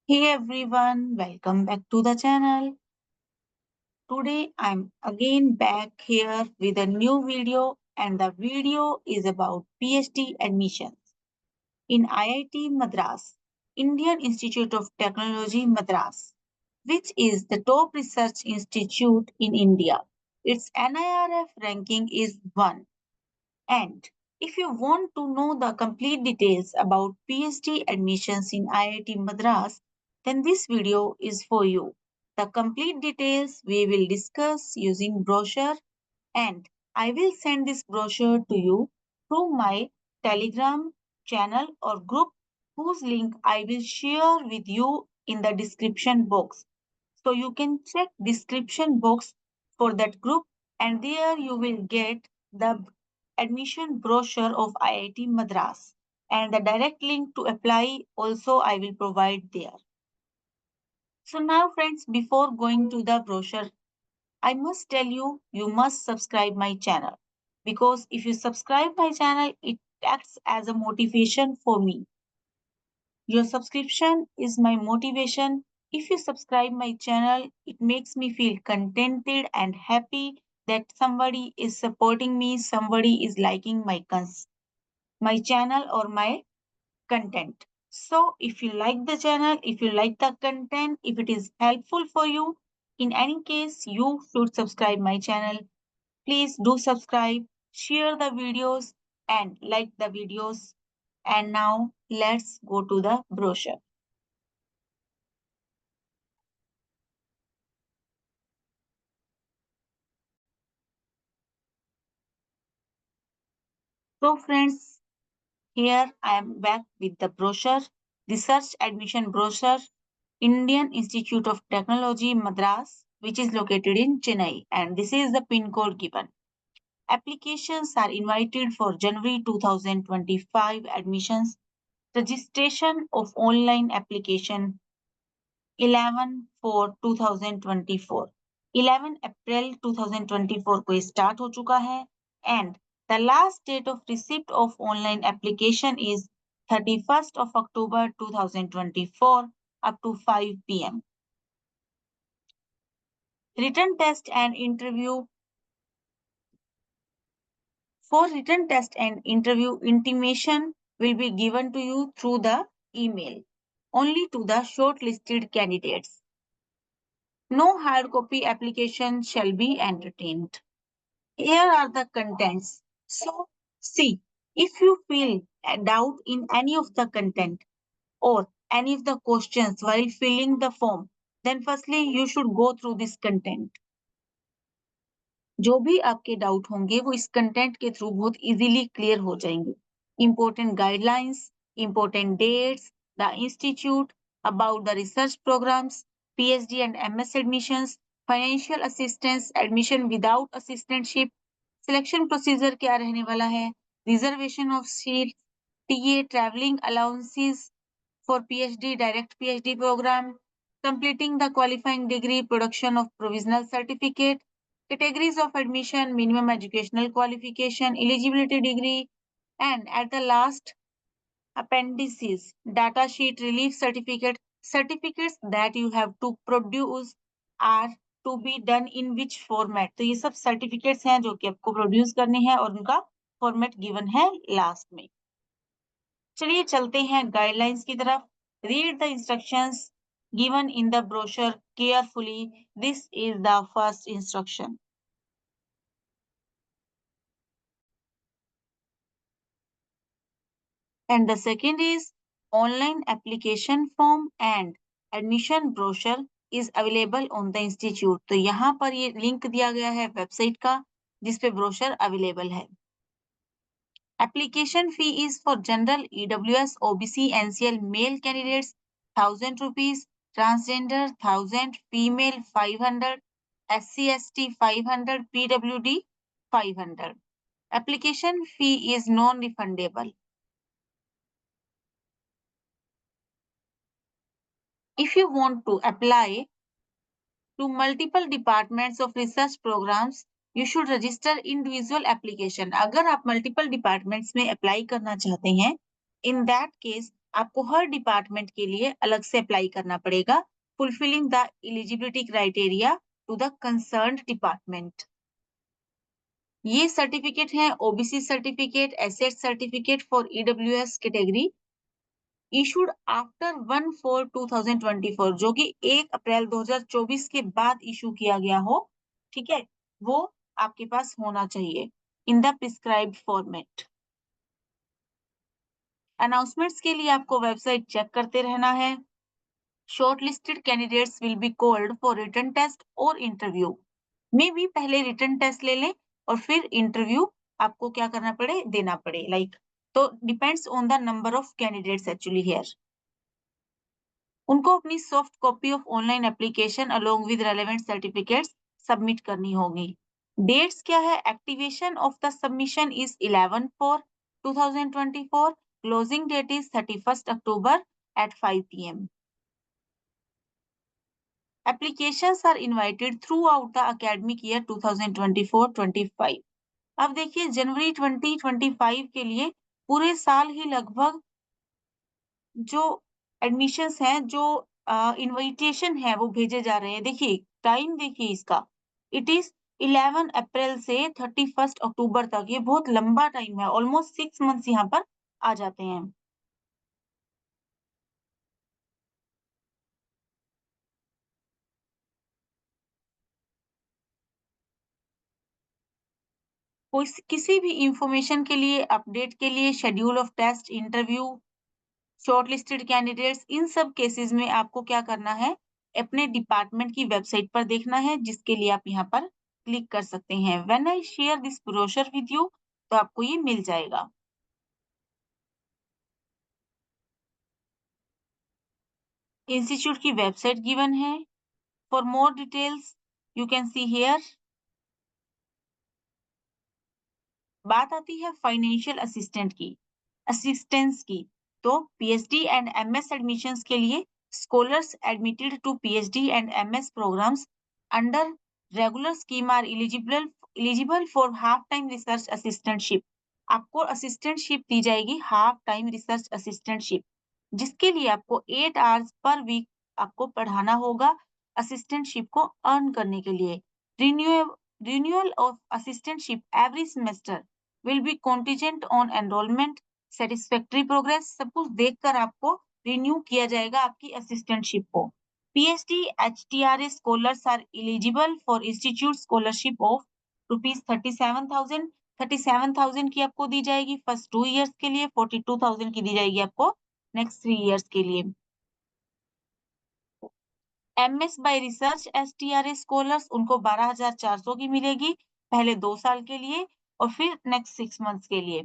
Hey everyone, welcome back to the channel. Today I'm again back here with a new video, and the video is about PhD admissions in IIT Madras, Indian Institute of Technology Madras, which is the top research institute in India. Its NIRF ranking is 1. And if you want to know the complete details about PhD admissions in IIT Madras, then this video is for you. The complete details we will discuss using brochure, and I will send this brochure to you through my Telegram channel or group, whose link I will share with you in the description box. So you can check description box for that group, and there you will get the admission brochure of IIT Madras, and the direct link to apply also I will provide there. So now friends, before going to the brochure, I must tell you, you must subscribe my channel, because if you subscribe my channel, it acts as a motivation for me. Your subscription is my motivation. If you subscribe my channel, it makes me feel contented and happy that somebody is supporting me, somebody is liking my channel or my content. So if you like the channel, if you like the content, if it is helpful for you, in any case, you should subscribe my channel. Please do subscribe, share the videos and like the videos. And now let's go to the brochure. So friends, here I am back with the brochure, research admission brochure, Indian Institute of Technology Madras, which is located in Chennai, and this is the pin code given. Applications are invited for January 2025 admissions. Registration of online application 11 for 2024. 11 अप्रैल 2024 को start हो चुका है, and the last date of receipt of online application is 31st of October 2024 up to 5 p.m. Written test and interview. For written test and interview, intimation will be given to you through the email, only to the shortlisted candidates. No hard copy application shall be entertained. Here are the contents. So, see, if you feel a doubt in any of the content or any of the questions while filling the form, then firstly you should go through this content. जो भी आपके doubt होंगे वो इस content के through बहुत easily clear हो जाएंगे. Important guidelines, important dates, the institute, about the research programs, PhD and MS admissions, financial assistance, admission without assistantship, selection procedure क्या रहने वाला है, reservation of seat, TA travelling allowances for PhD direct PhD programme, completing the qualifying degree, production of provisional certificate, categories of admission, minimum educational qualification, eligibility degree, and at the last, appendices, data sheet, relief certificate, certificates that you have to produce are to be done in which format. तो ये सब certificates हैं जो कि आपको produce करने हैं और उनका फॉर्मेट गिवन है लास्ट में. चलिए चलते हैं गाइडलाइंस की तरफ. Read the instructions given in the brochure carefully. This is the first instruction. And the second is online application form and admission brochure is available on the institute. तो यहाँ पर ये लिंक दिया गया है वेबसाइट का जिसपे ब्रोशर अवेलेबल है. Application fee is for general EWS OBC NCL male candidates 1000 rupees, transgender 1000, female 500, SC ST 500, PWD 500. Application fee is non-refundable. If you want to apply to multiple departments of research programs, you should register individual application. अगर आप multiple departments में apply करना चाहते हैं, in that case आपको हर department के लिए अलग से अप्लाई करना पड़ेगा, fulfilling the eligibility criteria to the concerned department. ये सर्टिफिकेट हैं OBC certificate, asset certificate for EWS category issued after 1/4/2024, जो कि 1 अप्रैल 2024 के बाद इशू किया गया हो, ठीक है, वो आपके पास होना चाहिए in the prescribed format. Announcements के लिए आपको वेबसाइट चेक करते रहना है। Shortlisted candidates will be called for written test और इंटरव्यू। मे बी पहले रिटन टेस्ट ले लें और फिर इंटरव्यू आपको क्या करना पड़े, देना पड़े, लाइक तो depends on the number of candidates actually here. उनको अपनी soft copy of online application along with relevant certificates submit करनी होगी। डेट्स क्या है, activation of the submission is 11/4/2024, closing date is 31 October at 5 p.m. Applications are invited throughout the academic year 2024-25। अब देखिए जनवरी 2025 के लिए पूरे साल ही लगभग जो एडमिशंस हैं, जो इनविटेशन है वो भेजे जा रहे हैं। देखिए टाइम देखिए इसका, इट इज 11 अप्रैल से 31 अक्टूबर तक, ये बहुत लंबा टाइम है, ऑलमोस्ट 6 मंथ्स यहाँ पर आ जाते हैं। कोई किसी भी इंफॉर्मेशन के लिए, अपडेट के लिए, schedule of test, interview, shortlisted candidates, इन सब केसेस में आपको क्या करना है, अपने डिपार्टमेंट की वेबसाइट पर देखना है, जिसके लिए आप यहाँ पर क्लिक कर सकते हैं। When I share this brochure with you, तो आपको ये मिल जाएगा। इंस्टीट्यूट की वेबसाइट गिवन है। For more details you can see here. बात आती है फाइनेंशियल असिस्टेंस की, तो पीएचडी एंड एमएस एडमिशंस के लिए scholars admitted to PhD and MS programs under regular scheme are eligible for half time research assistantship. आपको assistantship दी जाएगी, हाफ टाइम रिसर्च असिस्टेंटशिप, जिसके लिए आपको 8 आवर्स पर वीक आपको पढ़ाना होगा असिस्टेंटशिप को अर्न करने के लिए। Renewal of assistantship every semester will be contingent on enrollment, satisfactory progress, सब कुछ देखकर आपको रिन्यू किया जाएगा आपकी असिस्टेंटशिप को। PhD HTRA scholars are eligible for institute scholarship of ₹37,000। 37,000 की आपको दी जाएगी फर्स्ट 2 इयर्स के लिए, 42,000 की दी जाएगी आपको नेक्स्ट 3 इयर्स के लिए। MS bye research STRA scholars, उनको 12,400 की मिलेगी पहले 2 साल के लिए और फिर नेक्स्ट 6 मंथ्स के लिए।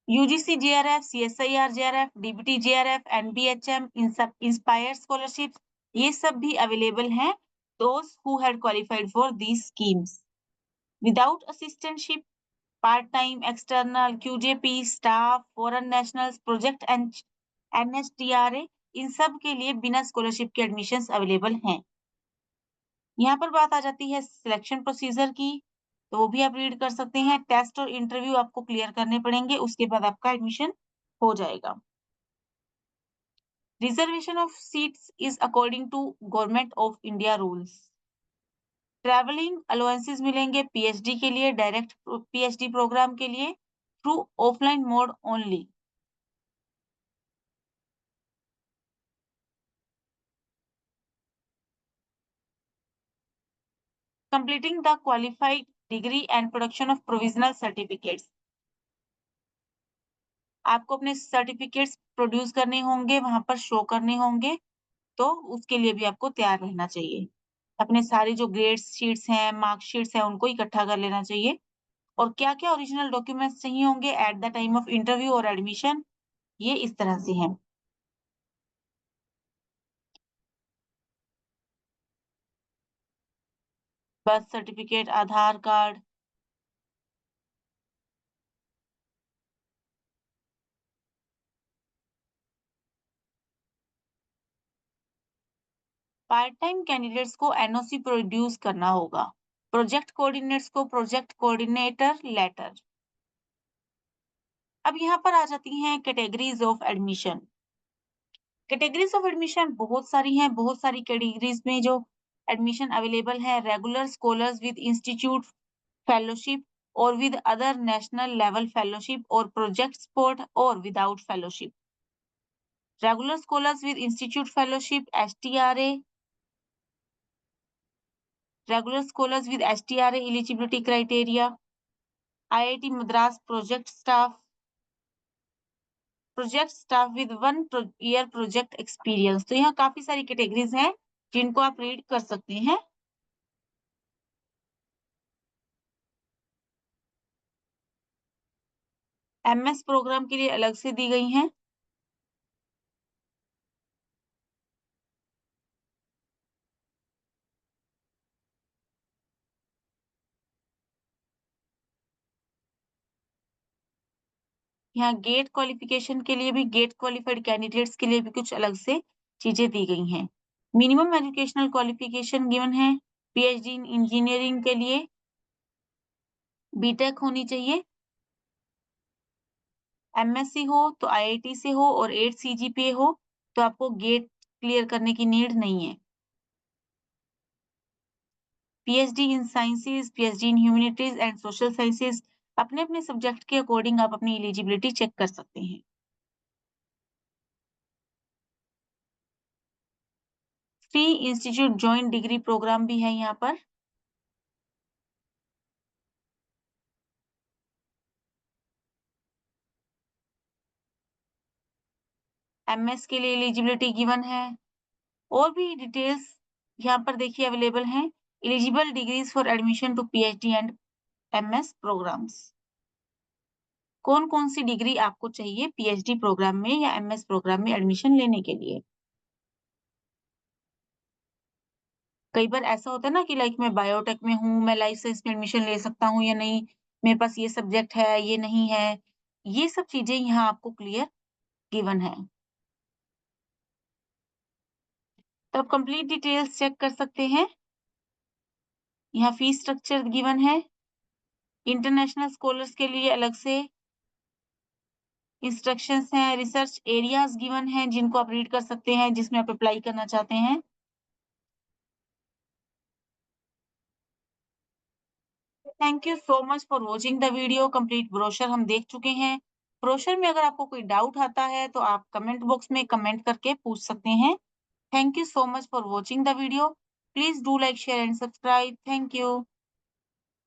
UGC JRF, CSIR JRF, DBT JRF, NBHM, इन सब इंस्पायर स्कॉलरशिप, ये सब भी अवेलेबल हैं those who had qualified for these schemes। Without assistantship, part-time, external, QJP, staff, foreign nationals, project and NSTRA, इन सब के लिए बिना स्कॉलरशिप के एडमिशंस अवेलेबल हैं। यहाँ पर बात आ जाती है सिलेक्शन प्रोसीजर की, तो वो भी आप रीड कर सकते हैं। टेस्ट और इंटरव्यू आपको क्लियर करने पड़ेंगे, उसके बाद आपका एडमिशन हो जाएगा। Reservation of seats is according to government of India rules. Travelling allowances मिलेंगे पीएचडी के लिए, डायरेक्ट पीएचडी प्रोग्राम के लिए through offline mode only. Completing the qualified degree and production of provisional certificates, आपको अपने सर्टिफिकेट्स प्रोड्यूस करने होंगे, वहां पर शो करने होंगे, तो उसके लिए भी आपको तैयार रहना चाहिए। अपने सारे जो ग्रेड शीट्स हैं, मार्कशीट्स हैं, उनको इकट्ठा कर लेना चाहिए। और क्या-क्या ओरिजिनल डॉक्यूमेंट्स चाहिए होंगे at the time of interview और एडमिशन, ये इस तरह से हैं। Birth certificate, Aadhaar card. Part time candidates को एनओसी प्रोड्यूस करना होगा। प्रोजेक्ट कोऑर्डिनेट्स को प्रोजेक्ट कोऑर्डिनेटर लेटर। अब यहाँ पर आ जाती हैं categories of admission. Categories of admission बहुत सारी हैं, बहुत सारी कैटेगरीज में जो एडमिशन अवेलेबल है। Regular scholars with institute fellowship और with other national level fellowship और प्रोजेक्ट सपोर्ट और without fellowship. Regular scholars with institute fellowship STRA, regular scholars with STRA eligibility criteria, IIT Madras project staff with 1 year project experience. तो यहाँ काफी सारी categories हैं जिनको आप रीड कर सकते हैं। एमएस प्रोग्राम के लिए अलग से दी गई हैं। यहाँ गेट क्वालिफिकेशन के लिए भी, गेट क्वालिफाइड कैंडिडेट्स के लिए भी कुछ अलग से चीजें दी गई हैं। मिनिमम एजुकेशनल क्वालिफिकेशन गिवन है। पीएचडी इन इंजीनियरिंग के लिए बीटेक होनी चाहिए। एमएससी हो तो आईआईटी से हो और 8 सीजीपीए हो तो आपको गेट क्लियर करने की नीड नहीं है। PhD in sciences, PhD in humanities and social sciences, अपने अपने सब्जेक्ट के अकॉर्डिंग आप अपनी एलिजिबिलिटी चेक कर सकते हैं। Free institute joint degree program भी है यहाँ पर। एमएस के लिए एलिजिबिलिटी गिवन है। और भी डिटेल्स यहाँ पर देखिए अवेलेबल हैं। Eligible degrees for admission to PhD and MS programs. कौन कौन सी डिग्री आपको चाहिए पीएचडी प्रोग्राम में या एमएस प्रोग्राम में एडमिशन लेने के लिए। कई बार ऐसा होता है ना कि लाइक मैं बायोटेक में हूँ, मैं लाइफ साइंस में एडमिशन ले सकता हूँ या नहीं, मेरे पास ये सब्जेक्ट है, ये नहीं है। ये सब चीजें यहाँ आपको क्लियर गिवन है। तो आप कंप्लीट डिटेल्स चेक कर सकते हैं। यहाँ फीस स्ट्रक्चर गिवन है। इंटरनेशनल स्कॉलर्स के लिए अलग से इंस्ट्रक्शंस हैं। रिसर्च एरियाज गिवन हैं जिनको आप रीड कर सकते हैं जिसमें आप अप्लाई करना चाहते हैं। Thank you so much for watching the video. Complete brochure हम देख चुके हैं। ब्रोशर में अगर आपको कोई डाउट आता है तो आप कमेंट बॉक्स में कमेंट करके पूछ सकते हैं। Thank you so much for watching the video. Please do like, share and subscribe. Thank you.